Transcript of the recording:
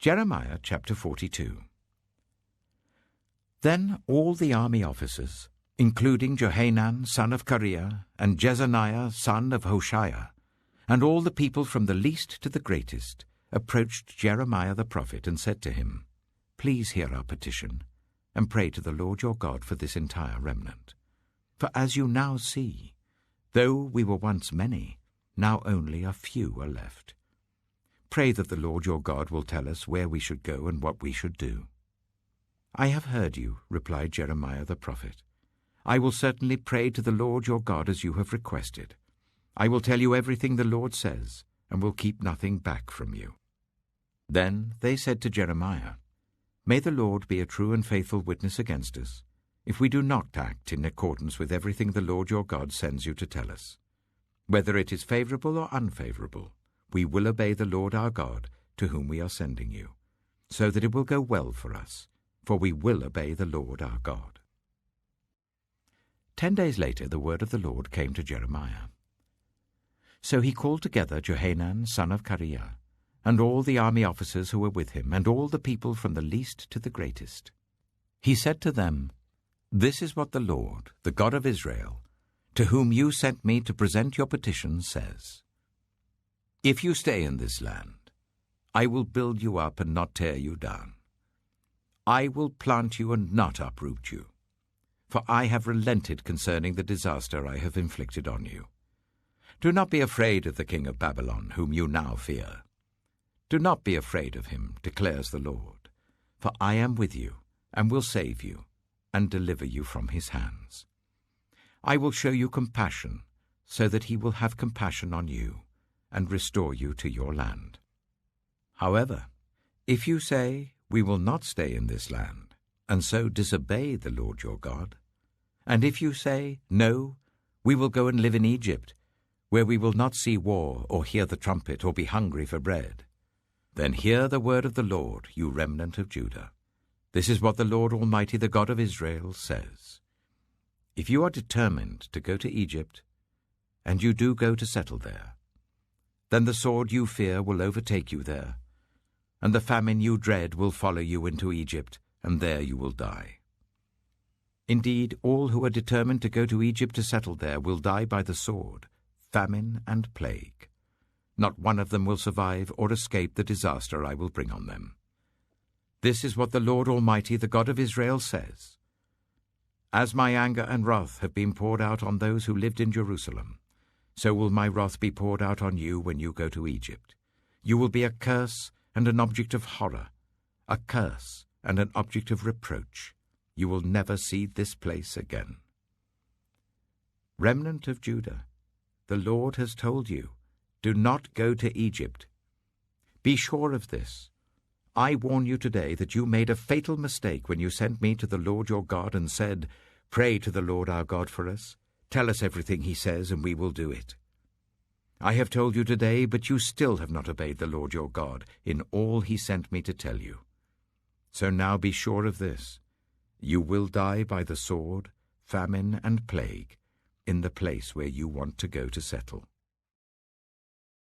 Jeremiah chapter 42. Then all the army officers, including Johanan son of Kareah, and Jezaniah son of Hoshaiah, and all the people from the least to the greatest, approached Jeremiah the prophet and said to him, Please hear our petition, and pray to the Lord your God for this entire remnant. For as you now see, though we were once many, now only a few are left. Pray that the Lord your God will tell us where we should go and what we should do. I have heard you, replied Jeremiah the prophet. I will certainly pray to the Lord your God as you have requested. I will tell you everything the Lord says, and will keep nothing back from you. Then they said to Jeremiah, May the Lord be a true and faithful witness against us, if we do not act in accordance with everything the Lord your God sends you to tell us. Whether it is favorable or unfavorable, we will obey the Lord our God, to whom we are sending you, so that it will go well for us, for we will obey the Lord our God. 10 days later the word of the Lord came to Jeremiah. So he called together Johanan son of Kareah, and all the army officers who were with him, and all the people from the least to the greatest. He said to them, This is what the Lord, the God of Israel, to whom you sent me to present your petition, says. If you stay in this land, I will build you up and not tear you down. I will plant you and not uproot you, for I have relented concerning the disaster I have inflicted on you. Do not be afraid of the king of Babylon, whom you now fear. Do not be afraid of him, declares the Lord, for I am with you, and will save you, and deliver you from his hands. I will show you compassion, so that he will have compassion on you, and restore you to your land. However, if you say, We will not stay in this land, and so disobey the Lord your God, and if you say, No, we will go and live in Egypt, where we will not see war, or hear the trumpet, or be hungry for bread, then hear the word of the Lord, you remnant of Judah. This is what the Lord Almighty, the God of Israel, says. If you are determined to go to Egypt, and you do go to settle there, then the sword you fear will overtake you there, and the famine you dread will follow you into Egypt, and there you will die. Indeed, all who are determined to go to Egypt to settle there will die by the sword, famine, and plague. Not one of them will survive or escape the disaster I will bring on them. This is what the Lord Almighty, the God of Israel, says. As my anger and wrath have been poured out on those who lived in Jerusalem, so will my wrath be poured out on you when you go to Egypt. You will be a curse and an object of horror, a curse and an object of reproach. You will never see this place again. Remnant of Judah, the Lord has told you, do not go to Egypt. Be sure of this. I warn you today that you made a fatal mistake when you sent me to the Lord your God and said, Pray to the Lord our God for us. Tell us everything he says, and we will do it. I have told you today, but you still have not obeyed the Lord your God in all he sent me to tell you. So now be sure of this. You will die by the sword, famine, and plague in the place where you want to go to settle.